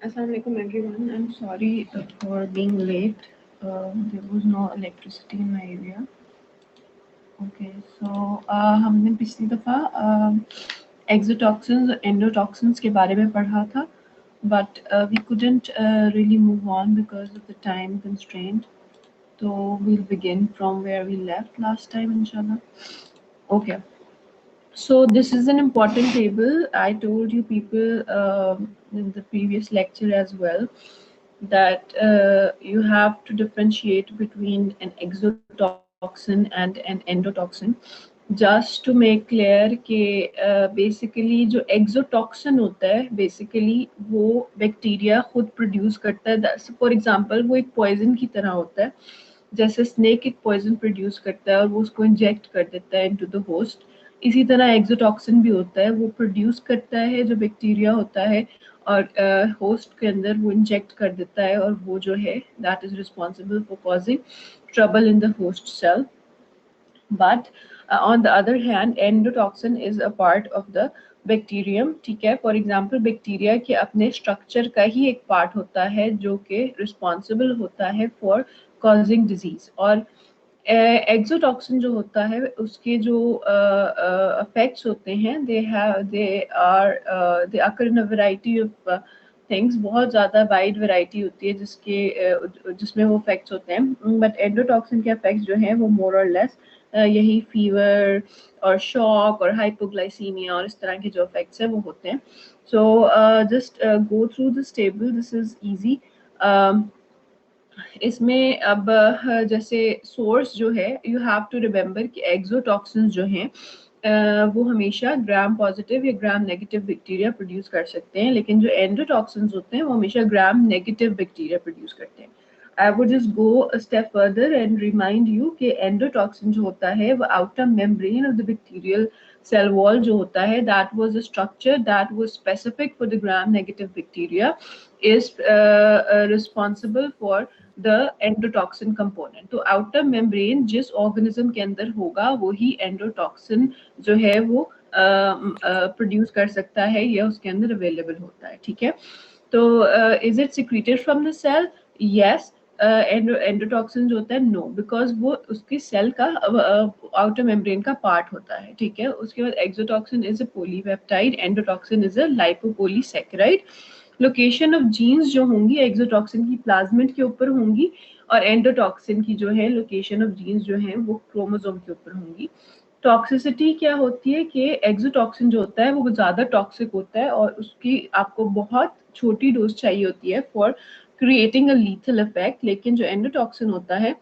Assalamualaikum everyone. I'm sorry for being late. There was no electricity in my area. Okay, so हमने पिछली दफ़ा exotoxins और endotoxins के बारे में पढ़ा था, but we couldn't really move on because of the time constraint. So we'll begin from where we left last time, inshallah. Okay. So this is an important table. I told you people in the previous lecture as well that you have to differentiate between an exotoxin and an endotoxin. Just to make clear कि basically जो exotoxin होता है basically वो bacteria खुद produce करता है. For example वो एक पॉइजन की तरह होता है, जैसे स्नेक एक पॉइजन प्रोड्यूस करता है और वो उसको इंजेक्ट कर देता है इनटू द होस्ट. इसी तरह एक्सोटॉक्सिन भी होता है, वो प्रोड्यूस करता है जो बैक्टीरिया होता है और होस्ट के अंदर वो इंजेक्ट कर देता है और वो जो है that is responsible for causing trouble in the host cell. But on the other hand, endotoxin is a part of the bacterium. ठीक है, फॉर एग्जाम्पल बैक्टीरिया के अपने स्ट्रक्चर का ही एक पार्ट होता है जो कि रिस्पॉन्सिबल होता है फॉर कॉजिंग डिजीज. और एक्सोटॉक्सिन जो होता है उसके जो इफेक्ट्स होते हैं दे अकर इन अ वैरायटी ऑफ थिंग्स. बहुत ज़्यादा वाइड वैरायटी होती है जिसमें वो इफेक्ट्स होते हैं. बट एंडोटॉक्सिन के इफेक्ट्स जो हैं वो मोर और लेस यही फीवर और शॉक और हाइपोग्लाइसीमिया और इस तरह के जो इफेक्ट्स हैं वो होते हैं. So just go through this table, this is easy. इसमें अब जैसे सोर्स जो है यू हैव टू रिमेम्बर कि एक्सोटॉक्सिन्स जो हैं वो हमेशा ग्राम पॉजिटिव या ग्राम नेगेटिव बैक्टीरिया प्रोड्यूस कर सकते हैं, लेकिन जो एंडोटॉक्सिन्स होते हैं वो हमेशा ग्राम नेगेटिव बैक्टीरिया प्रोड्यूस करते हैं. I would just go a step further and remind you कि endotoxin जो होता है वो outer membrane of the bacterial cell wall जो होता है, that was a structure that was specific for the gram-negative bacteria, is responsible for the endotoxin component. तो outer membrane जिस organism के अंदर होगा वही endotoxin जो है वो प्रोड्यूस कर सकता है या उसके अंदर अवेलेबल होता है, ठीक है. तो is it secreted from the cell? Yes. Endotoxin जो होता है, नो, बिकॉज वो उसकी सेल का आउटर मेम्ब्रेन का पार्ट होता है, ठीक है. उसके बाद exotoxin is a polypeptide, endotoxin is a lipopolysaccharide. Location of genes जो होंगी एक्सोटॉक्सिन की प्लाज्मिड के ऊपर होंगी और एंडोटॉक्सिन की जो है लोकेशन ऑफ जीन्स जो है वो क्रोमोसोम के ऊपर होंगी. टॉक्सिसिटी क्या होती है कि एक्सोटॉक्सिन जो होता है वो ज़्यादा टॉक्सिक होता है और उसकी आपको बहुत छोटी डोज चाहिए होती है for creating a lethal effect. लेकिन जो एंडोटॉक्सिन होता है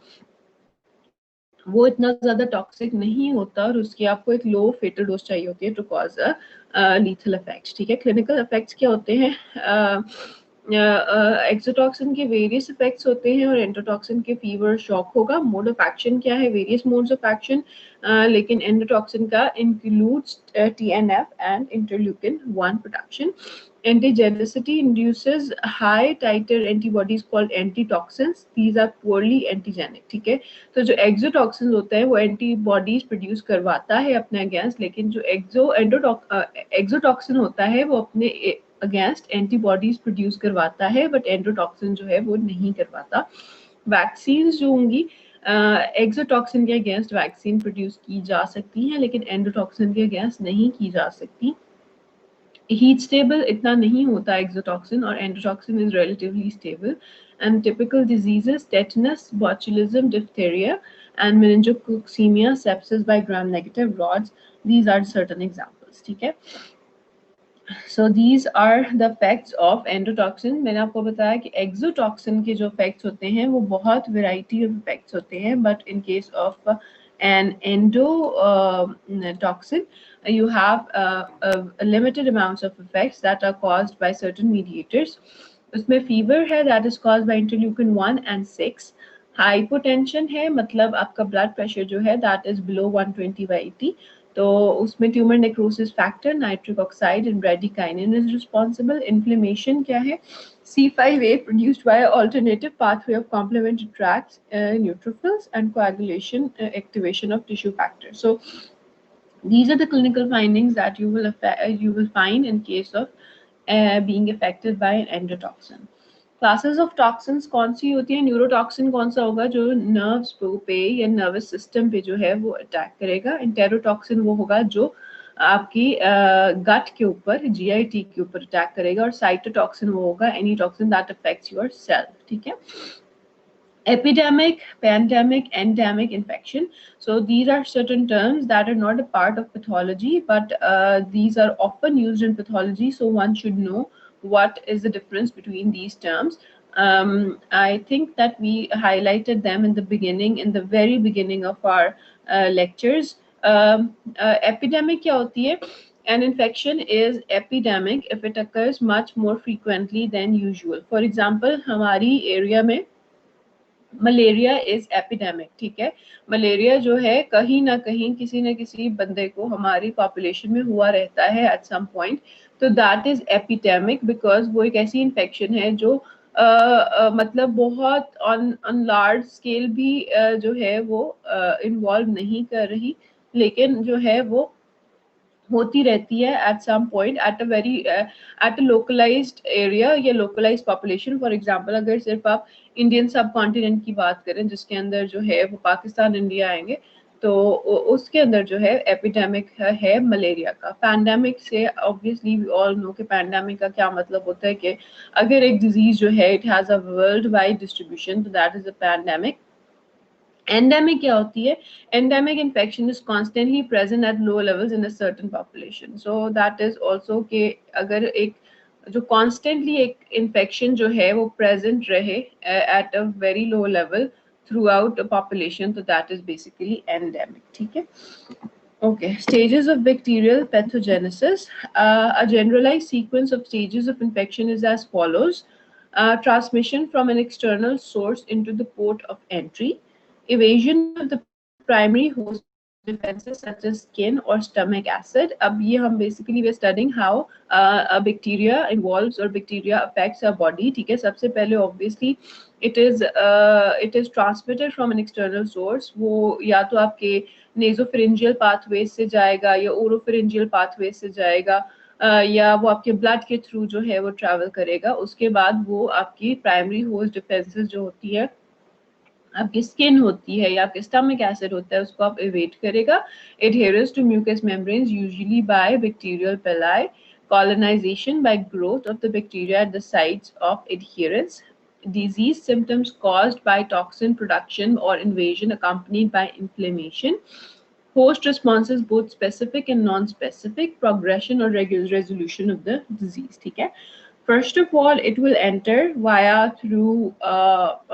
वो इतना ज़्यादा टॉक्सिक नहीं होता और उसकी आपको एक लो फेटल डोज चाहिए होती है to cause a lethal effect, ठीक है. क्लिनिकल इफेक्ट्स क्या होते हैं? एक्सोटॉक्सिन के वेरियस इफेक्ट्स होते हैं और एंडोटॉक्सिन के फीवर शॉक होगा. मोड ऑफ एक्शन क्या है? वेरियस मोड्स ऑफ एक्शन, लेकिन एंडोटॉक्सिन का includes TNF and interleukin 1 production. Antigenicity induces high titer antibodies called antitoxins. These are poorly antigenic, ठीक है. तो जो एक्सोटॉक्सिन होता है वो एंटीबॉडीज प्रोड्यूस करवाता है अपने अगेंस्ट, लेकिन जो एक्सोटॉक्सिन होता है वो अपने अगेंस्ट एंटीबॉडीज प्रोड्यूस करवाता है, बट एंडोटॉक्सिन जो है वो नहीं करवाता. वैक्सीन जो होंगी एक्सोटॉक्सिन के अगेंस्ट वैक्सीन प्रोड्यूस की जा सकती हैं, लेकिन एंडोटॉक्सिन के अगेंस्ट नहीं की जा सकती. हीट स्टेबल इतना नहीं होता एक्सोटॉक्सिन और endotoxin is relatively stable. And typical diseases tetanus, botulism, diphtheria and meningococcemia, sepsis by gram negative rods, these are certain examples, ठीक है. So these are the effects of endotoxin. मैंने आपको बताया कि एक्सोटॉक्सिन के जो effects होते हैं वो बहुत variety of effects होते हैं, but in case of an endotoxin you have a limited amounts of effects that are caused by certain mediators. उसमें fever है, that is caused by interleukin 1 and 6. Hypotension है, मतलब आपका blood pressure जो है that is below 120/80. तो उसमें tumour necrosis factor, nitric oxide and bradykinin is responsible. Inflammation क्या है? C5a produced by alternative pathway of complementary tracts, neutrophils and coagulation, activation of tissue factors. So these are the clinical findings that you will find in case of being affected by an endotoxin. Classes of toxins कौन सी होती है? Neurotoxin कौन सा होगा? जो nerves पे या nervous system पे जो है वो अटैक करेगा. एंटेरोटॉक्सिन वो होगा जो आपकी गट के ऊपर, GIT के ऊपर अटैक करेगा. और साइटोटॉक्सिन वो होगा any toxin that affects your cell, ठीक है. Epidemic, pandemic, endemic infection. So these are certain terms that are not a part of pathology, but these are often used in pathology. So one should know what is the difference between these terms. I think that we highlighted them in the beginning, in the very beginning of our lectures. Epidemic क्या होती है? An infection is epidemic if it occurs much more frequently than usual. For example, हमारी area में malaria is epidemic, ठीक है. Malaria जो है कहीं ना कहीं किसी न किसी बंदे को हमारी पॉपुलेशन में हुआ रहता है एट सम पॉइंट. तो दैट इज एपिडेमिक बिकॉज वो एक ऐसी इन्फेक्शन है जो मतलब बहुत ऑन लार्ज स्केल भी जो है वो इन्वॉल्व नहीं कर रही, लेकिन जो है वो होती रहती है at some point at a localised area या लोकलाइज्ड पॉपुलेशन. फॉर एग्जांपल अगर सिर्फ आप इंडियन सब कॉन्टिनेंट की बात करें जिसके अंदर जो है वो पाकिस्तान, इंडिया आएंगे, तो उसके अंदर जो है एपिडेमिक है मलेरिया का. पैंडेमिक से ऑब्वियसली वी ऑल नो कि पैंडेमिक का क्या मतलब होता है कि अगर एक डिजीज जो है it has a world wide distribution, तो that is a pandemic. Endemic क्या होती है? Endemic infection is constantly present at low levels in a certain population. So that is also कि अगर एक जो constantly एक infection जो है वो present रहे at a very low level throughout a population, so that is basically endemic, ठीक है. Okay, stages of bacterial pathogenesis. A generalized sequence of stages of infection is as follows. transmission from an external source into the port of entry, evasion of the primary host defenses such as skin or stomach acid. अब ये हम basically we are studying how a bacteria involves or bacteria affects our body. ठीक है, सबसे पहले obviously it is transmitted from an external source. वो या तो आपके nasopharyngeal pathways से जाएगा या oropharyngeal pathways से जाएगा, या वो आपके ब्लड के थ्रू जो है वो ट्रैवल करेगा. उसके बाद वो आपकी प्राइमरी होस्ट डिफेंसेस जो होती है, आपकी स्किन होती है या आपके स्टमक एसिड होता है, उसको आप एवेट करेगा. Adherence to mucous membranes usually by bacterial pili, colonization by growth of the bacteria at the sites of adherence, disease symptoms caused by toxin production or invasion accompanied by inflammation, host responses both specific and non-specific, progression or resolution of the disease. ठीक है, first of all it will enter via through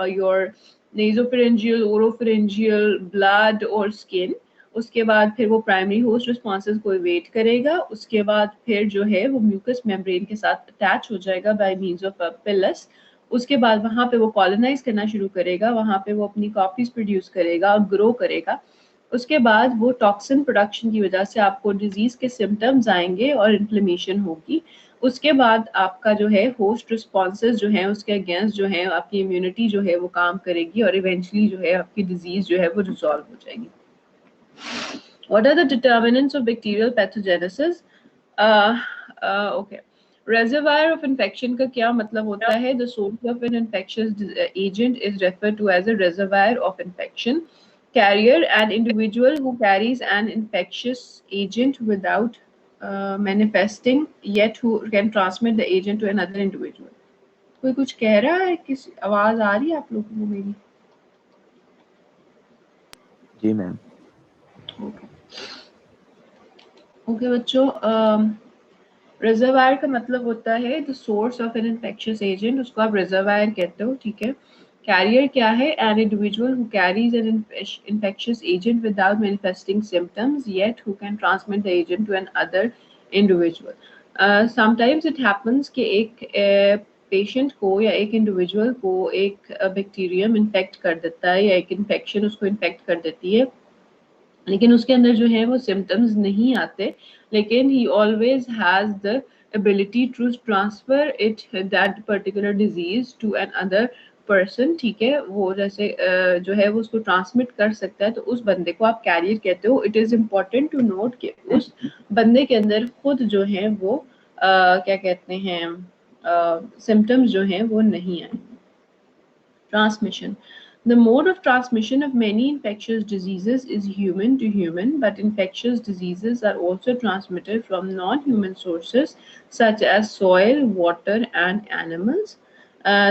your nasopharyngeal, oropharyngeal, blood और skin. उसके बाद फिर वो primary host responses को wait करेगा. उसके बाद फिर जो है वो म्यूकस मेम्ब्रेन के साथ अटैच हो जाएगा बाय मींस ऑफ पिलस. उसके बाद वहाँ पे वो कॉलोनाइज करना शुरू करेगा, वहाँ पे वो अपनी कॉपीज प्रोड्यूस करेगा और ग्रो करेगा. उसके बाद वो टॉक्सिन प्रोडक्शन की वजह से आपको डिजीज के सिम्टम्स आएंगे और इन्फ्लेमेशन होगी. उसके बाद आपका जो है होस्ट रिस्पॉन्सेज जो है उसके अगेंस्ट जो है आपकी इम्यूनिटी जो है वो काम करेगी और इवेंचुअली जो है आपकी डिजीज जो है वो रिजॉल्व हो जाएगी. What are the determinants of bacterial pathogenesis? Okay. Reservoir of infection का क्या मतलब होता है? The source of an infectious agent is referred to as a reservoir of infection. Carrier, an individual who carries an infectious agent without manifesting, yet who can transmit the agent to another individual. कोई कुछ कह रहा है? किस आवाज आ रही है आप लोगों को मेरी? जी मैम. ओके बच्चों, रिजर्वायर का मतलब होता है the source of an infectious agent, उसको आप रिजर्वायर कहते हो. ठीक है. कैरियर क्या है? An individual who carries an infectious agent without manifesting symptoms yet who can transmit the agent to an other individual. Sometimes it happens कि एक पेशेंट को या एक इंडिविजुअल को एक बैक्टीरियम इन्फेक्ट कर देता है या एक इन्फेक्शन उसको इन्फेक्ट कर देती है, लेकिन उसके अंदर जो है वो सिम्टम्स नहीं आते, लेकिन he always has the ability to transfer it that particular disease to an other person. ठीक है, वो जैसे जो है वो उसको ट्रांसमिट कर सकता है, तो उस बंदे को आप कैरियर कहते हो. It is important to note कि उस बंदे के अंदर खुद जो है वो क्या कहते हैं सिम्टम्स जो हैं वो नहीं आए. Transmission. The mode of transmission of many infectious diseases is human to human, but infectious diseases are also transmitted from non-human sources such as soil, water, and animals.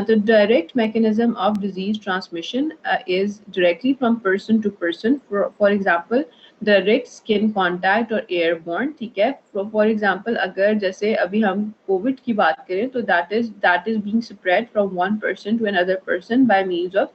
The direct mechanism of disease transmission is directly from person to person. For example, direct skin contact और airborne. ठीक है. For example अगर जैसे अभी हम Covid की बात करें तो that is being spread from one person to another person by means of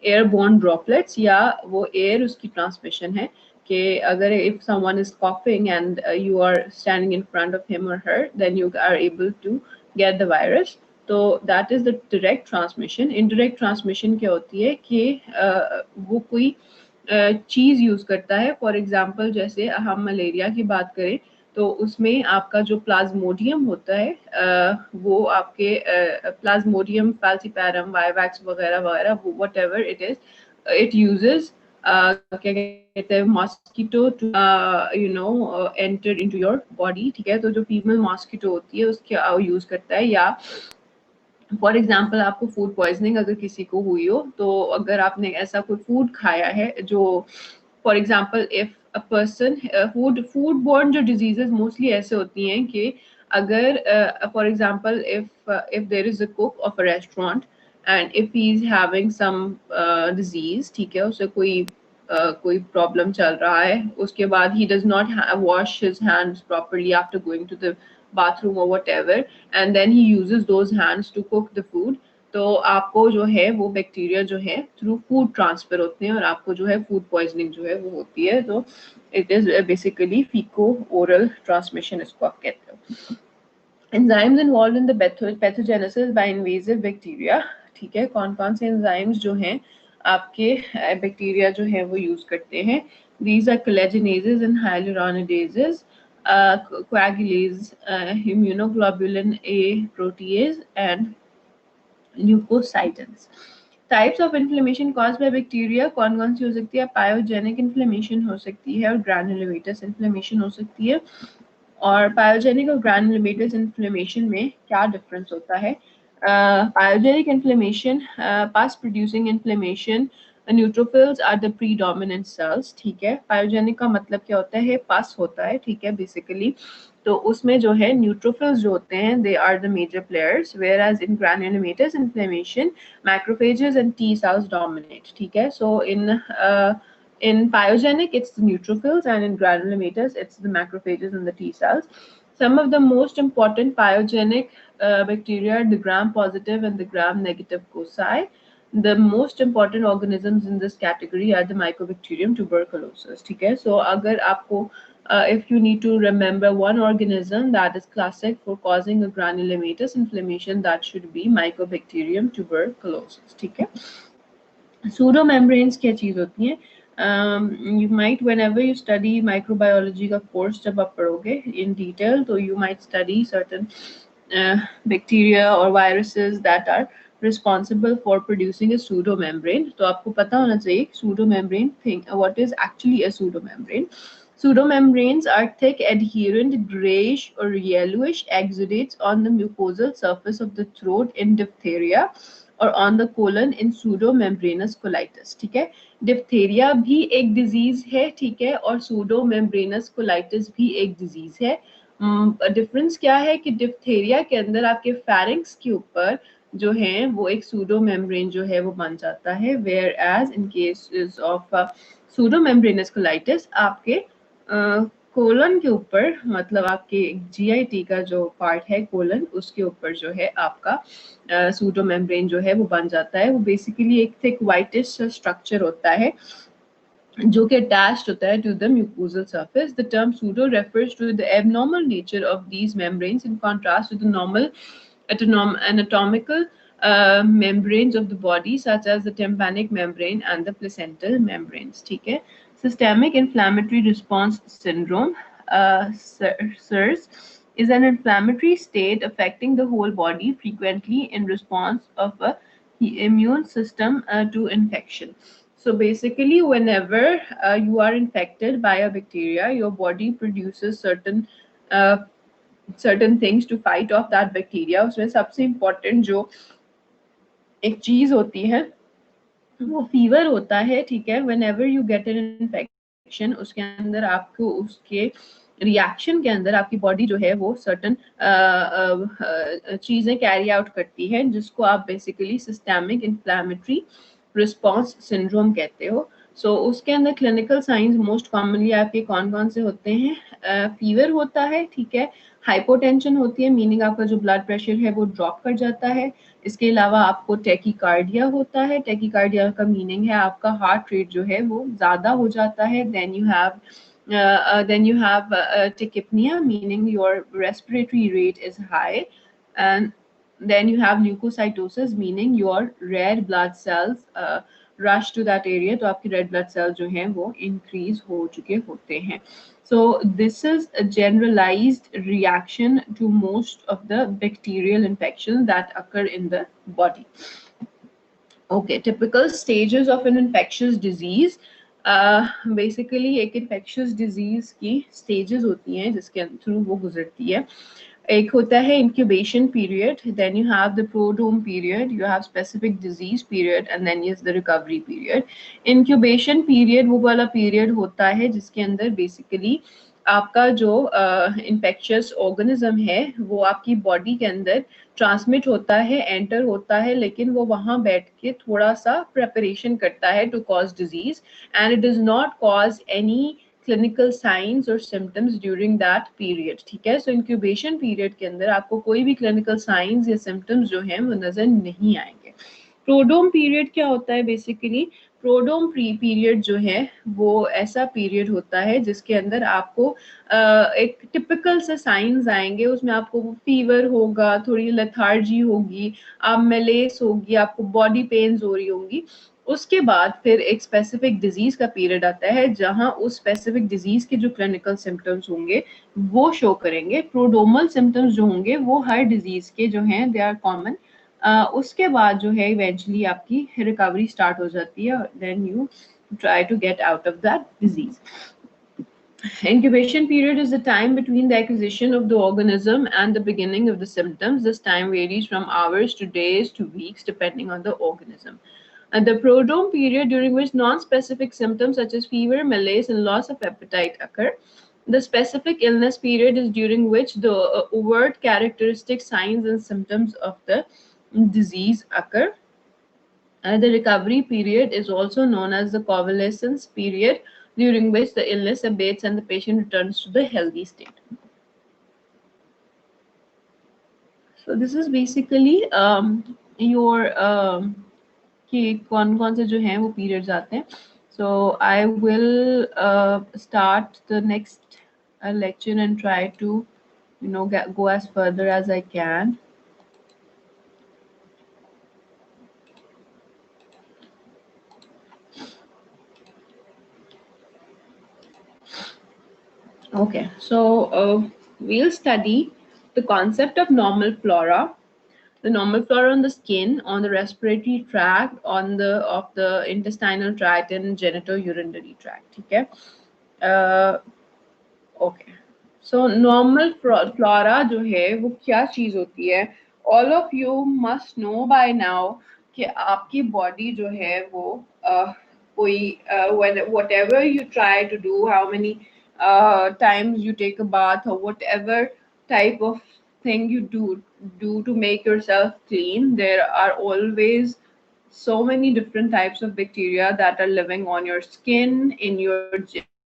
airborne droplets, या वो एयर उसकी ट्रांसमिशन है कि अगर if someone is coughing and you are standing in front of him और her, then you are able to get the virus. तो that is the direct transmission. Indirect transmission क्या होती है कि वो कोई चीज़ यूज़ करता है. फॉर एग्जांपल जैसे हम मलेरिया की बात करें तो उसमें आपका जो प्लाज्मोडियम होता है वो आपके प्लाज्मोडियम फाल्सिपैरम वाइवैक्स वगैरह वगैरह whatever it is, it uses क्या कहते हैं mosquito to you know enter into your body. ठीक है. तो जो फीमेल मॉस्किटो होती है उसके यूज़ करता है. या फॉर एग्जाम्पल आपको फूड पॉइजनिंग अगर किसी को हुई हो, तो अगर आपने ऐसा कोई फूड खाया है जो for example if a person food borne जो डिजीजेज मोस्टली ऐसे होती हैं कि अगर for example if there is a cook of a restaurant and if he is having some disease, ठीक है, उसे कोई प्रॉब्लम चल रहा है, उसके बाद he does not wash his hands properly after going to the bathroom or whatever, and then he uses those hands to cook the food, तो आपको जो है वो बैक्टीरिया जो है थ्रू फूड ट्रांसफर होते हैं और आपको जो है फूड पॉइजनिंग जो है वो होती है. तो it is basically faeco oral transmission इसको आप कहते हो. Enzymes involved in the pathogenesis by invasive bacteria, ठीक है, कौन कौन से एंजाइम्स जो हैं आपके बैक्टीरिया जो है वो यूज करते हैं. These are collagenases and hyaluronidases, coagulase, immunoglobulin A protease and leukocytins. Types of inflammation cause by bacteria कौन कौन सी हो सकती है? पायोजेनिक इन्फ्लेमेशन हो सकती है और ग्रैनुलोमेटस इन्फ्लेमेशन हो सकती है. और पायोजेनिक और ग्रैनुलोमेटस इन्फ्लेमेशन में क्या डिफरेंस होता है? Pyogenic inflammation, pus producing inflammation, neutrophils are the predominant cells, ठीक है. पायोजेनिक का मतलब क्या होता है? पास होता है, ठीक है, बेसिकली. तो उसमें जो है न्यूट्रोफिल्स जो होते हैं they are the major players, whereas in granulomatous inflammation macrophages and T cells dominate, ठीक है. So in pyogenic it's the neutrophils and in granulomatous it's the macrophages and the T cells. Some of the most important pyogenic bacteria are the gram positive and the gram negative foci. The most important organisms in this category are the Mycobacterium tuberculosis, ठीक है. So अगर आपको if you need to remember one organism that is classic for causing a granulomatous inflammation, that should be Mycobacterium tuberculosis, ठीक है. Pseudomembranes क्या चीज होती हैं? You might, whenever you study microbiology का course जब आप पढ़ोगे in detail, तो you might study certain bacteria or viruses that are responsible for producing a pseudomembrane. तो आपको पता होना चाहिए pseudomembrane thing, what is actually a pseudomembrane. Pseudomembranes are thick, adherent, grayish or yellowish exudates on the mucosal surface of the throat in diphtheria और on the colon in pseudomembranous colitis, ठीक है. Diphtheria भी एक disease है, ठीक है, और सूडोमेम्ब्रेनस colitis भी एक डिजीज है. डिफरेंस क्या है कि डिप्थेरिया के अंदर आपके फेरिंक्स के ऊपर जो है वो एक सूडोमेम्ब्रेन जो है वो बन जाता है, whereas in cases of pseudomembranous colitis आपके कोलन के ऊपर, मतलब आपके जीआईटी का जो पार्ट है कोलन, उसके ऊपर जो है आपका सूडोमेम्ब्रेन जो है वो बन जाता है. वो बेसिकली एक थिक व्हाइटिश स्ट्रक्चर होता है जो कि अटैच्ड होता है to the mucosal surface. The term pseudo refers to the abnormal nature of these membranes in contrast to the normal anatomical membranes of the body, such as the tympanic membrane and the placental membranes, ठीक है. Systemic inflammatory response syndrome, SIRS, is an inflammatory state affecting the whole body, frequently in response of a immune system to infection. So basically, whenever you are infected by a bacteria, your body produces certain things to fight off that bacteria. उसमें सबसे important जो एक चीज होती है वो fever होता है, ठीक है. whenever you get an infection, उसके अंदर आपको उसके रिएक्शन के अंदर आपकी बॉडी जो है वो सर्टन चीजें कैरी आउट करती हैं, जिसको आप basically systemic inflammatory response syndrome कहते हो. सो उसके अंदर क्लिनिकल साइंस मोस्ट कॉमनली आपके कौन कौन से होते हैं? फीवर होता है, ठीक है. हाइपोटेंशन होती है, मीनिंग आपका जो ब्लड प्रेशर है वो ड्रॉप कर जाता है. इसके अलावा आपको टेकीकार्डिया होता है. टेकीकार्डिया का मीनिंग है आपका हार्ट रेट जो है वो ज़्यादा हो जाता है. Then you have tachypnea, meaning your respiratory rate is high. And then you have leukocytosis, meaning your red blood cells rush to that area. तो आपकी red blood cells जो हैं वो increase हो चुके होते हैं. So this is a generalized reaction to most of the bacterial infections that occur in the body. Okay, typical stages of an infectious disease. Basically एक infectious disease की stages होती हैं जिसके थ्रू वो गुजरती है. एक होता है incubation period, then you have the prodrome period, you have specific disease period, and then is the recovery period. Incubation period वो वाला period होता है जिसके अंदर basically आपका जो infectious organism है वो आपकी body के अंदर ट्रांसमिट होता है, एंटर होता है, लेकिन वो वहाँ बैठ के थोड़ा सा प्रेपरेशन करता है to cause disease, and it does not cause any clinical signs और सिम्टम्स ड्यूरिंग दैट पीरियड, ठीक है. सो इंक्यूबेशन पीरियड के अंदर आपको कोई भी क्लिनिकल साइंस या सिम्टम्स जो हैं वो नजर नहीं आएंगे. प्रोडोम पीरियड क्या होता है? बेसिकली प्रोडोम पीरियड जो है वो ऐसा पीरियड होता है जिसके अंदर आपको एक टिपिकल से साइंस आएंगे, उसमें आपको फीवर होगा, थोड़ी लेथार्जी होगी, आप मेलेस होगी, आपको बॉडी पेन्स हो रही होंगी। उसके बाद फिर एक स्पेसिफिक डिजीज का पीरियड आता है जहां उस स्पेसिफिक डिजीज के जो क्लिनिकल सिम्टम्स होंगे वो शो करेंगे। प्रोडोमल सिम्टम्स जो होंगे वो हर डिजीज के जो हैं दे आर कॉमन। उसके बाद जो है इवेंचुअली आपकी रिकवरी स्टार्ट हो जाती है, then you try to get out of that disease. Incubation period is the time between the acquisition of the organism and the beginning of the symptoms. This time varies from hours to days to weeks depending on the organism. And the prodrome period, during which non-specific symptoms such as fever, malaise, and loss of appetite occur. The specific illness period is during which the overt characteristic signs and symptoms of the disease occur. And the recovery period is also known as the convalescence period, during which the illness abates and the patient returns to the healthy state. So this is basically your कि कौन कौन से जो हैं वो periods आते हैं. So I will start the next lecture and try to go as further as I can. Okay, so we'll study the concept of normal flora, the normal flora on the skin, on the respiratory tract, on the of the intestinal tract and genitourinary tract. Okay. Okay. So normal flora जो है वो क्या चीज होती है? All of you must know by now कि आपकी body जो है वो कोई when whatever you try to do, how many times you take a bath or whatever type of thing you do to make yourself clean, there are always so many different types of bacteria that are living on your skin, in your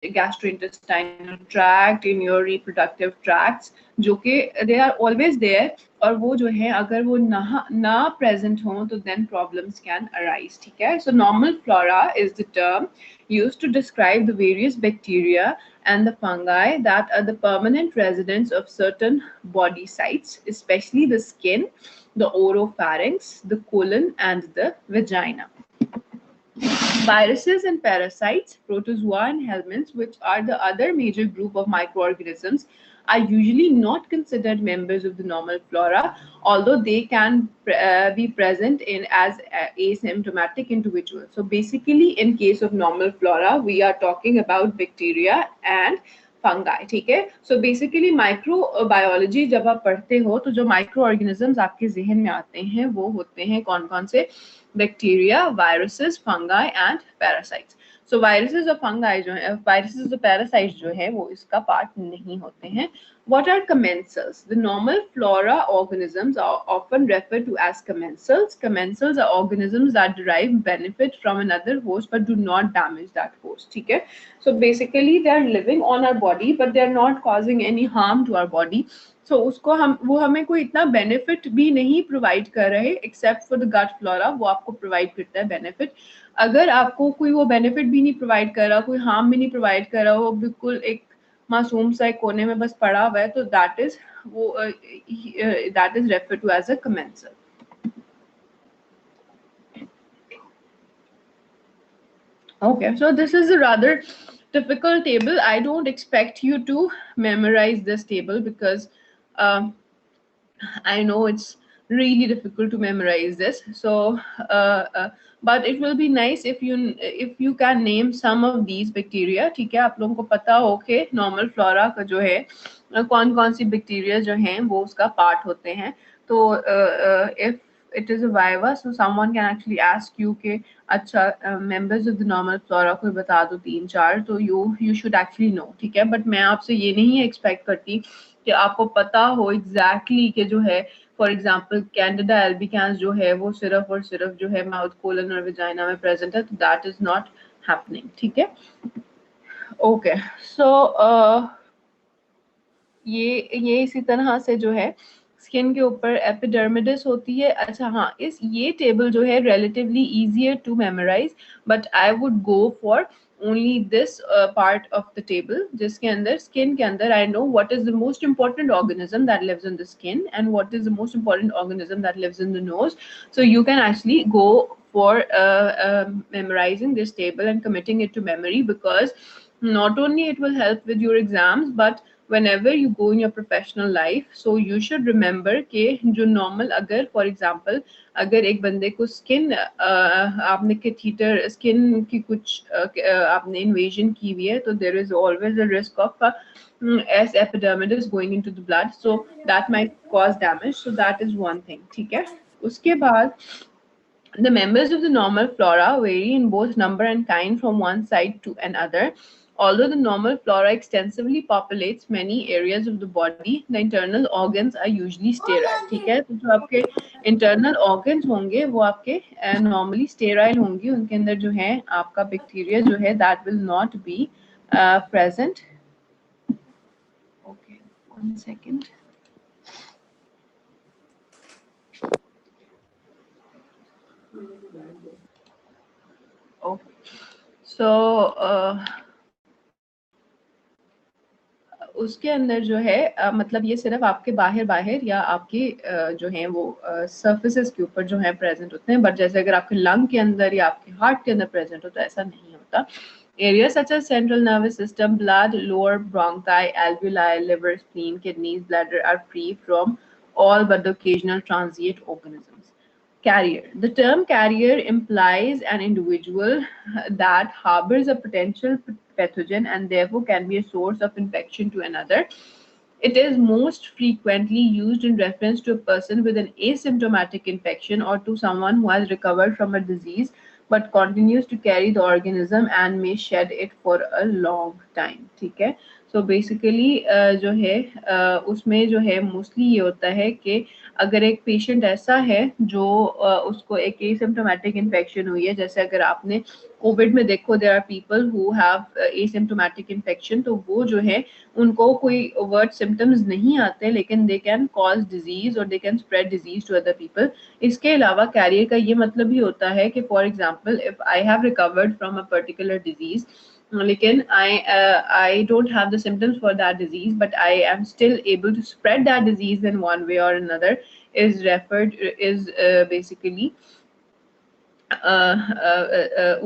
gastrointestinal tract, in your reproductive tracts, जो कि they are always there. और वो जो है अगर वो ना present हो तो then problems can arise. ठीक है? So normal flora is the term used to describe the various bacteria and the fungi that are the permanent residents of certain body sites, especially the skin, the oropharynx, the colon, and the vagina. Viruses and parasites, protozoa and helminths, which are the other major group of microorganisms, are usually not considered members of the normal flora, although they can be present in as asymptomatic individuals. So basically, in case of normal flora, we are talking about bacteria and fungi. ठीक है. So basically microbiology जब आप पढ़ते हो तो जो micro organisms आपके जहन में आते हैं वो होते हैं कौन कौन से? Bacteria, viruses, fungi and parasites. So viruses और फंगाई जो है, वायरसेस और पैरासाइट्स जो है वो इसका पार्ट नहीं होते हैं. What are commensals? The normal flora organisms are often referred to as commensals. Commensals are organisms that derive benefit from another host but do not damage that host. ठीक है. So basically they are living on our body but they are not causing any harm to our body. So उसको वो हमें कोई इतना benefit भी नहीं provide कर रहे except for the gut flora. वो आपको प्रोवाइड करता है बेनिफिट. अगर आपको कोई वो बेनिफिट भी नहीं प्रोवाइड कर रहा, कोई हार्म भी नहीं प्रोवाइड कर रहा, वो बिल्कुल एक मासूम सा एक कोने में बस पड़ा हुआ है, तो that is refer to as a commensal. Okay, so this is a rather difficult table. I don't expect you to memorize this table because I know it's really difficult to memorize this. So but it will be nice if you can name some of these bacteria. ठीक है, आप लोगों को पता हो कि normal flora का जो है कौन कौन सी बैक्टीरिया जो हैं वो उसका पार्ट होते हैं. तो if it is a viva, so someone can actually ask you कि अच्छा members of the normal flora कोई बता दो 3-4, तो you should actually know. ठीक है, बट मैं आपसे ये नहीं एक्सपेक्ट करती कि आपको पता हो एग्जैक्टली कि जो है फॉर एग्जांपल कैंडिडा एल्बिकैंस जो है वो सिर्फ और सिर्फ जो है माउथ, कोलन और वेजाइना में प्रेजेंट है, तो दैट इज नॉट हैपनिंग. ठीक है. ओके, सो ये इसी तरह से जो है स्किन के ऊपर एपिडर्मिडिस होती है। अच्छा हाँ, ये टेबल जो है relatively easier to memorise, but I would go for only this part of the table, जिसके अंदर स्किन के अंदर I know what is the most important organism that lives in the skin and what is the most important organism that lives in the nose. So you can actually go for memorizing this table and committing it to memory, because not only it will help with your exams, but whenever you go in your professional life, so you should remember कि जो normal, अगर for example अगर एक बंदे को skin आपने catheter skin की कुछ आपने इन्वेजन की हुई है, तो there is always a risk of S epidermidis going into the blood, so that might cause damage, so that is one thing. ठीक है, उसके बाद the members of the normal flora vary in both number and kind from one side to another. Although the normal flora extensively populates many areas of the body, the internal organs are usually sterile. ठीक है, तो जो आपके internal organs होंगे वो आपके normally sterile होंगी, उनके अंदर जो है आपका bacteria जो है that will not be present. Okay, 1 second. Okay, so उसके अंदर जो है मतलब ये सिर्फ आपके बाहर बाहर या आपके जो हैं वो सर्फेसिस के ऊपर जो है प्रेजेंट होते हैं, बट जैसे अगर आपके लंग के अंदर या आपके हार्ट के अंदर प्रेजेंट हो तो ऐसा नहीं होता। Areas such as central nervous system, blood, lower bronchi, alveoli, liver, spleen, kidneys, bladder are free from all but the occasional transient organisms. Carrier. The term carrier implies an individual that harbors a potential pathogen and therefore can be a source of infection to another. It is most frequently used in reference to a person with an asymptomatic infection or to someone who has recovered from a disease but continues to carry the organism and may shed it for a long time. ठीक है, so basically जो है उसमें जो है mostly ये होता है कि अगर एक पेशेंट ऐसा है जो उसको एक एसिम्प्टोमेटिक इन्फेक्शन हुई है, जैसे अगर आपने कोविड में देखो there are people who have asymptomatic infection, तो वो जो है उनको कोई वर्ड सिम्टम्स नहीं आते लेकिन दे कैन कॉज डिजीज और they can spread disease to other people. इसके अलावा कैरियर का ये मतलब भी होता है कि for example if I have recovered from a particular disease, लेकिन I don't have the symptoms for that disease, but I am still able to spread that disease in one way or another, is basically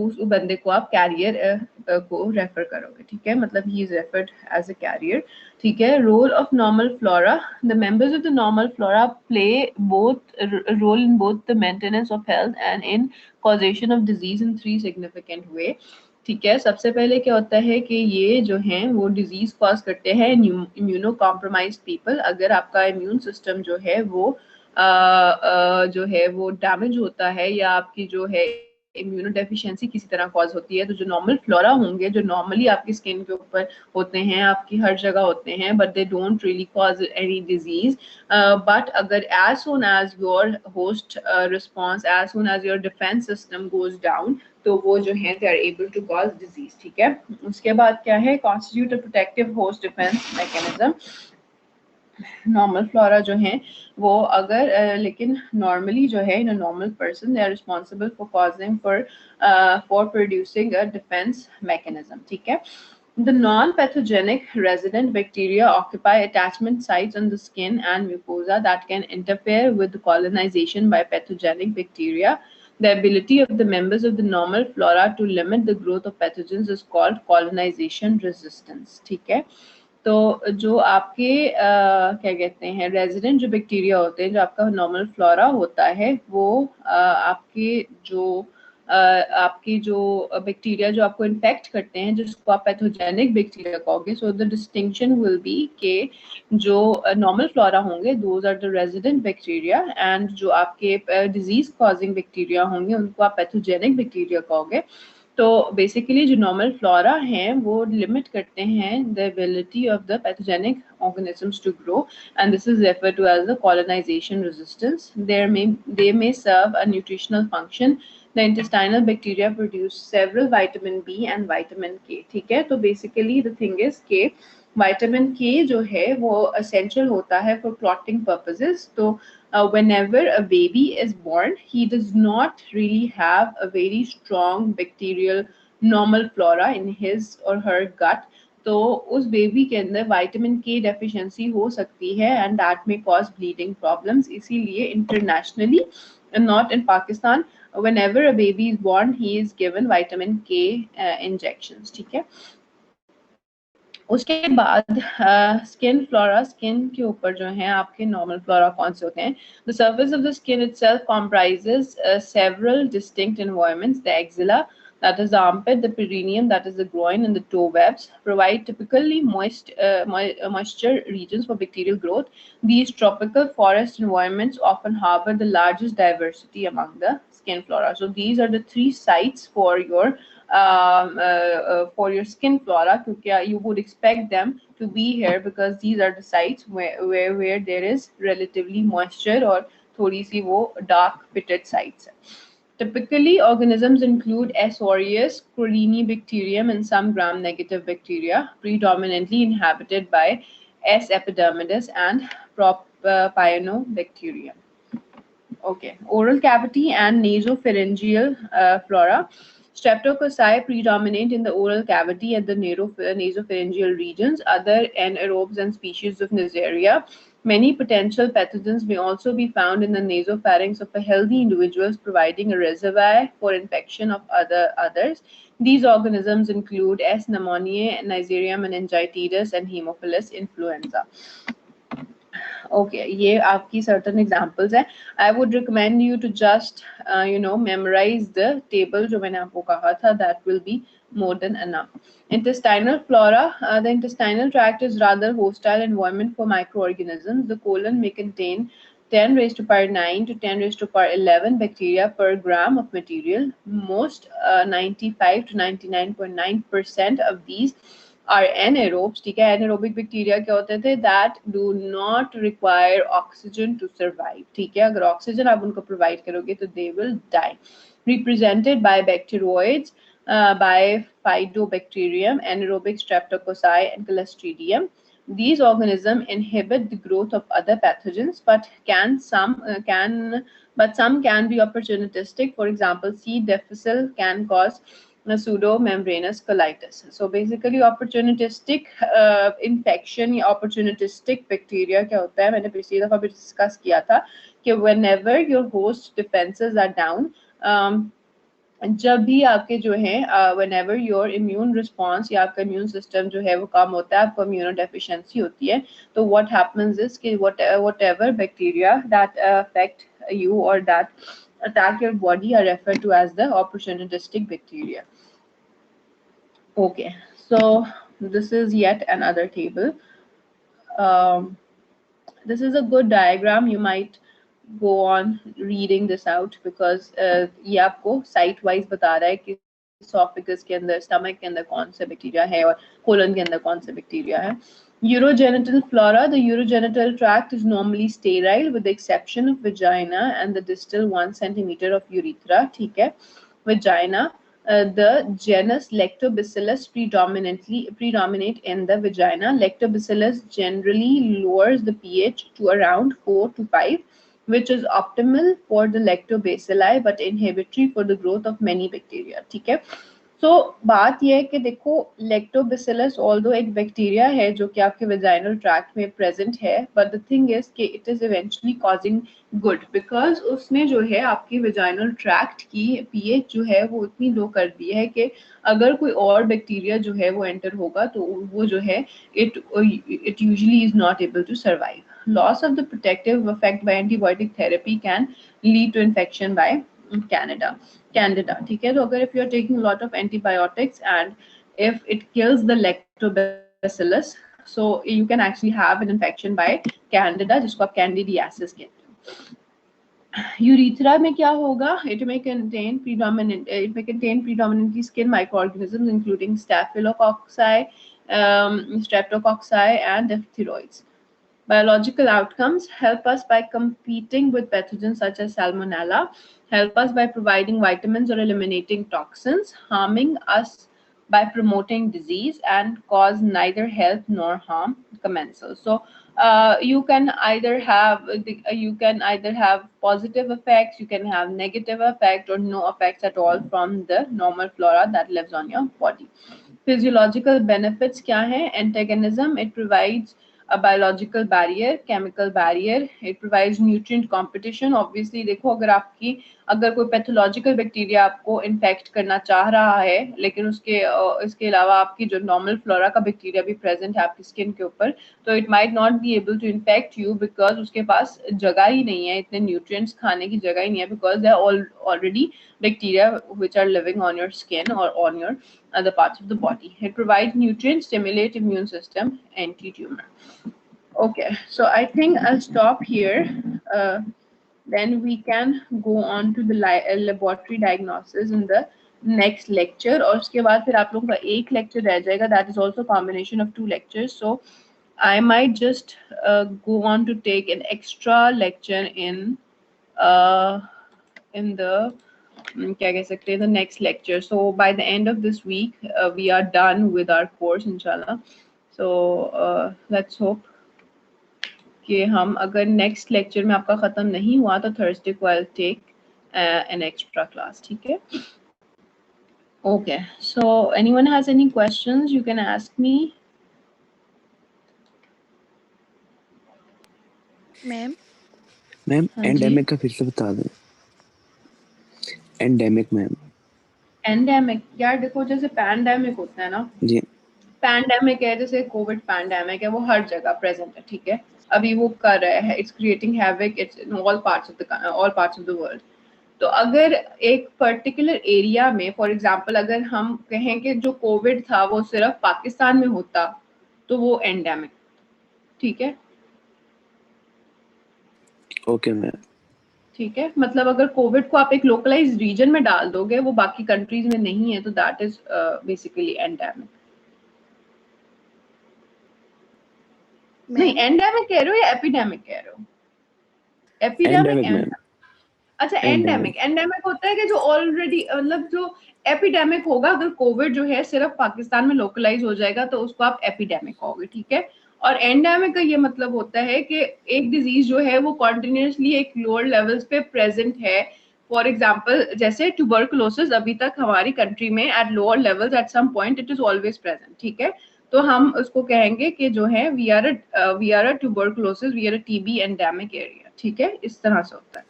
उस बंदे को आप career को refer करोगे। ठीक है, मतलब he is referred as a carrier. ठीक है, role of normal flora. The members of the normal flora play both role in both the maintenance of health and in causation of disease in 3 significant way. ठीक है, सबसे पहले क्या होता है कि ये जो हैं वो डिजीज कॉज करते हैं इम्यूनो कॉम्प्रोमाइज्ड पीपल। अगर आपका इम्यून सिस्टम जो है वो जो है वो डैमेज होता है या आपकी जो है इम्यूनो डेफिशिएंसी किसी तरह कॉज होती है, तो जो नॉर्मल फ्लोरा होंगे जो नॉर्मली आपकी स्किन के ऊपर होते हैं, आपकी हर जगह होते हैं, but they don't really cause any disease, but अगर as soon as your host response, as soon as your defence system goes down, तो वो जो है they are able to cause disease. ठीक है, उसके बाद क्या है, constitute a protective host defence mechanism. Normal flora जो है वो अगर लेकिन नॉर्मली जो है in a normal person they are responsible for causing for producing a defence mechanism. ठीक है, the non-pathogenic resident bacteria occupy attachment sites on the skin and mucosa that can interfere with the colonization by pathogenic bacteria. The ability of the members of the normal flora to limit the growth of pathogens is called colonization resistance. ठीक है, तो जो आपके क्या कहते हैं resident जो bacteria होते हैं, जो आपका नॉर्मल फ्लोरा होता है, वो आपकी जो बैक्टीरिया जो आपको इन्फेक्ट करते हैं, जिसको आप पैथोजेनिक बैक्टीरिया कहोगे, so the distinction will be के जो नॉर्मल फ्लोरा होंगे those are the resident bacteria, and जो आपके डिजीज कॉजिंग बैक्टीरिया होंगे उनको आप पैथोजेनिक बैक्टीरिया कहोगे। तो बेसिकली जो नॉर्मल फ्लोरा हैं वो लिमिट करते हैं the ability of the pathogenic organisms to grow, and this is referred to as the colonization resistance. They may serve a nutritional function. The intestinal bacteria produce several vitamin B and vitamin K. ठीक है, तो basically the thing is कि vitamin के जो है वो essential होता है फॉर क्लॉटिंग पर्पसेस. तो whenever a baby is born, he does not really have a very strong bacterial normal flora in his or her gut. तो उस बेबी के अंदर विटामिन के डेफिशिएंसी हो सकती है एंड दैट में कॉज ब्लीडिंग प्रॉब्लम्स. इसीलिए internationally, not in Pakistan, whenever a baby is born he is given vitamin K injections. ठीक है. उसके बाद स्किन फ्लोरा, स्किन के ऊपर जो है आपके नॉर्मल फ्लोरा कौन से होते हैं. The surface of the skin itself comprises several distinct environments. The axilla, that is the armpit, the perineum, that is the groin, and the toe webs provide typically moisture regions for bacterial growth. These tropical forest environments often harbor the largest diversity among the skin flora. So these are the three sites for your skin flora, क्योंकि you would expect them to be here because these are the sites where there is relatively moisture और थोड़ी सी वो dark pitted sites. Typically, organisms include S. aureus, Corynebacterium, and some gram-negative bacteria, predominantly inhabited by S. epidermidis and Propionibacterium. Okay, oral cavity and nasopharyngeal flora. Streptococci predominate in the oral cavity and the nasopharyngeal regions. Other anaerobes and species of Neisseria. Many potential pathogens may also be found in the nasopharynx of a healthy individuals, providing a reservoir for infection of others. These organisms include S. pneumoniae, Neisseria meningitidis, and Haemophilus influenza. Okay, ये आपकी certain examples हैं. I would recommend you to just memorize the table जो मैंने आपको कहा था. That will be more than enough. Intestinal flora. The intestinal tract is rather hostile environment for microorganisms. The colon may contain 10 raised to power 9 to 10 raised to power 11 bacteria per gram of material. Most 95 to 99.9% of these are anaerobes. ठीक है. Anaerobic bacteria क्या होते थे? That do not require oxygen to survive. ठीक है. अगर oxygen आप उनको provide करोगे तो they will die. Represented by bacteroids, by Phytobacterium, anaerobic streptococci, and Clostridium. These organisms inhibit the growth of other pathogens, but some can be opportunistic. For example, C. difficile can cause pseudomembranous colitis. So basically opportunistic infection या opportunistic bacteria क्या होता है, मैंने पिछली दफा भी discuss किया था कि whenever your host defenses are down, जब भी आपके जो है whenever your immune response या आपका immune system जो है वो कम होता है, आपको immunodeficiency होती है, तो what happens is कि whatever bacteria that affect you or that attack your body are referred to as the opportunistic bacteria. Okay, so this is yet another table. This is a good diagram. You might go on reading this out because ये आपको site wise बता रहा है कि esophagus के अंदर, stomach के अंदर कौन सा bacteria है और colon के अंदर कौन सा bacteria है. Urogenital flora. The urogenital tract is normally sterile with the exception of vagina and the distal 1 centimeter of urethra. ठीक है. Vagina. The genus Lactobacillus predominate in the vagina. Lactobacillus generally lowers the pH to around 4 to 5, which is optimal for the lactobacilli but inhibitory for the growth of many bacteria. ठीक है. So बात यह है कि देखो lactobacillus although एक bacteria है जो कि आपके vaginal tract में present है, but the thing is कि it is eventually causing good because उसने जो है आपकी vaginal tract की pH जो है वो इतनी लो कर दी है कि अगर कोई और बैक्टीरिया जो है वो enter होगा तो वो जो है it usually is not able to survive. Loss of the protective effect by antibiotic therapy can lead to infection by candida. ठीक है. तो अगर if you are taking a lot of antibiotics and if it kills the lactobacillus, so you can actually have an infection by candida जिसको आप candidiasis कहते हैं. Urethra में क्या होगा? It may contain predominantly skin microorganisms including staphylococci, streptococci, and diphtheroids. Biological outcomes help us by competing with pathogens such as salmonella, help us by providing vitamins or eliminating toxins, harming us by promoting disease and cause neither health nor harm commensal. So you can either have positive effects, you can have negative effect, or no effects at all from the normal flora that lives on your body. Physiological benefits क्या हैं? Antagonism, it provides a biological barrier, chemical barrier, it provides nutrient competition. Obviously देखो, अगर कोई pathological bacteria आपको infect करना चाह रहा है, लेकिन इसके अलावा आपकी जो नॉर्मल फ्लोरा का बैक्टीरिया भी प्रेजेंट है आपकी स्किन के ऊपर, तो it might not be able to infect you because उसके पास जगह ही नहीं है, इतने न्यूट्रिएंट्स खाने की जगह ही नहीं है, because they are already bacteria which are living on your skin or on your other parts of the body. It provides nutrients, stimulate immune system, anti-tumor. Okay, so I think I'll stop here. Then we can go on to the laboratory diagnosis in the next lecture. और उसके बाद फिर आप लोगों का एक lecture रह जाएगा. That is also combination of 2 lectures. So I might just go on to take an extra lecture in the क्या कह सकते हैं, the next lecture. So by the end of this week we are done with our course inshallah. So let's hope कि हम अगर next lecture में आपका ख़त्म नहीं हुआ तो Thursday को I'll take an extra class. ठीक है? Okay. So anyone has any questions you can ask me. Ma'am endemic का फिर से बता दें. Endemic ma'am. एंडेमिक यार देखो, जैसे पैंडेमिक होता है ना जी, पैंडेमिक है, जैसे कोविड पैंडेमिक है, वो हर जगह प्रेजेंट है. ठीक है, अभी वो कर रहे हैं, it's creating havoc, it's in all parts of the world. तो अगर एक पर्टिकुलर एरिया में, फॉर एग्जांपल अगर हम कहें कि जो कोविड था वो सिर्फ पाकिस्तान में होता तो वो एंडेमिक. ठीक है, ओके मैम. ठीक है, मतलब अगर कोविड को आप एक लोकलाइज्ड रीजन में डाल दोगे, वो बाकी कंट्रीज में नहीं है, तो दैट इज बेसिकली एंडेमिक. नहीं, एंडेमिक कह रहे हो या एपिडेमिक कह रहे हो? Epidemic ma'am. अच्छा, एंडेमिक होता है कि जो ऑलरेडी, मतलब जो एपिडेमिक होगा, अगर कोविड जो है सिर्फ पाकिस्तान में लोकलाइज हो जाएगा तो उसको आप एपिडेमिक कहोगे. ठीक है, और एंडेमिक का ये मतलब होता है कि एक डिजीज जो है वो कॉन्टिन्यूसली एक लोअर लेवल्स पे प्रेजेंट है. फॉर एग्जाम्पल जैसे ट्यूबरकुलोसिस अभी तक हमारी कंट्री में at lower levels, at some point it is always present. ठीक है, तो हम उसको कहेंगे कि जो है we are a tuberculosis, we are a TB endemic area. ठीक है, इस तरह से होता है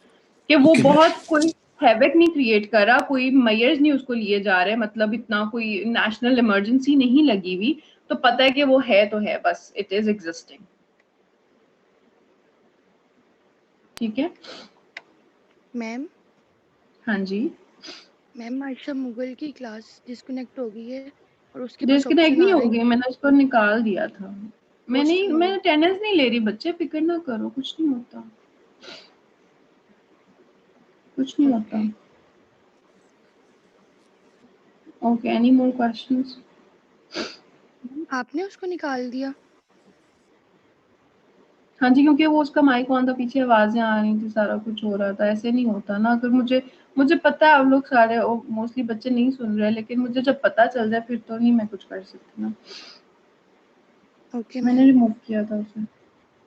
कि वो बहुत कोई हैवक नहीं क्रिएट कर रहा, कोई मेयर्स नहीं उसको लिए जा रहे, मतलब इतना कोई नेशनल इमरजेंसी नहीं लगी हुई, तो पता है कि वो है तो है, बस इट इज एग्जिस्टिंग. ठीक है मैम. हाँ जी. मैम आयशा मुगल की क्लास डिस्कनेक्ट हो गई है और उसके पास डिस्कनेक्ट ऑप्शन नहीं आ रहा होगी, मैंने उसको निकाल दिया था. मैं अटेंडेंस नहीं ले रही बच्चे, फिक्र ना करो, कुछ नहीं होता, कुछ नहीं होता. Okay, any more questions? आपने उसको निकाल दिया? हाँ जी, क्योंकि वो उसका माइक ऑन था, पीछे आवाजें आ रही थी, सारा कुछ हो रहा था, ऐसे नहीं होता ना. अगर मुझे पता है आप लोग सारे मोस्टली बच्चे नहीं सुन रहे, लेकिन मुझे जब पता चल जाए फिर तो नहीं मैं कुछ कर सकती ना. ओके, मैंने रिमूव किया था उसे.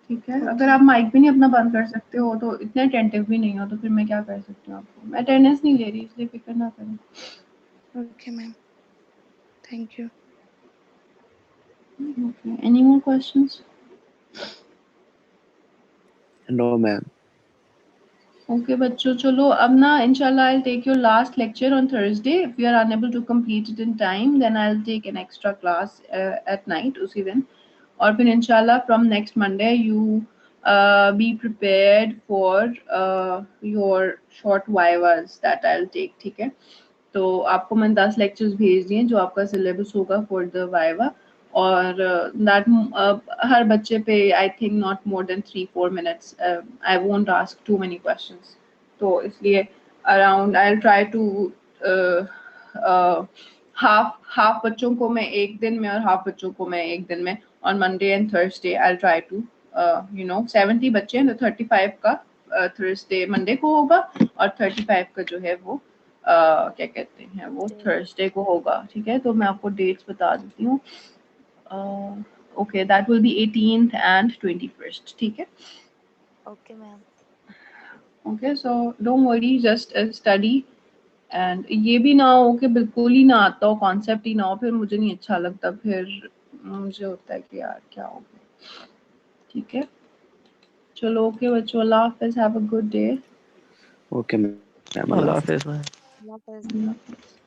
ठीक है, अगर आप माइक भी नहीं अपना बंद कर सकते हो, तो इतने अटेंटिव भी नहीं हो, तो फिर मैं क्या कर सकती हूँ आपको. मैं अटेंडेंस नहीं ले रही, इसलिए फिक्र ना करें. Okay ma'am, thank you. Okay, any more questions? No ma'am. Okay बच्चों, चलो अब ना इंशाल्लाह I'll take your last lecture on Thursday. If you are unable to complete it in time, then I'll take an extra class at night उसी दिन. और फिर इंशाल्लाह from next Monday you be prepared for your short vivas that I'll take. ठीक है, तो आपको मैंने 10 lectures भेज दिए जो आपका syllabus होगा for the viva. और that हर बच्चे पे I think not more than 3-4 minutes. I won't ask too many questions. तो इसलिए around I'll try to half बच्चों को मैं एक दिन में और half बच्चों को मैं एक दिन में. On Monday and Thursday I'll try to 70 बच्चे हैं, तो 35 का Thursday Monday को होगा और 35 का जो है वो क्या कहते हैं वो थर्सडे को होगा, ठीक है। तो मैं आपको डेट्स बता देती हूँ। Okay, that will be 18th and 21st, ठीक है। Okay ma'am. Okay, so don't worry, just study. And ये भी ना हो कि बिल्कुल ही ना आता हो, कॉन्सेप्ट ही ना हो, फिर मुझे नहीं अच्छा लगता, फिर मुझे होता है कि यार क्या हो गया, ठीक है। चलो ओके बच्चों, अल्लाह हाफिज़, have a good day. Okay ma'am, अल्लाह हाफिज़ मैम। अल्लाह हाफ़िज़। अल्लाह हाफिज़।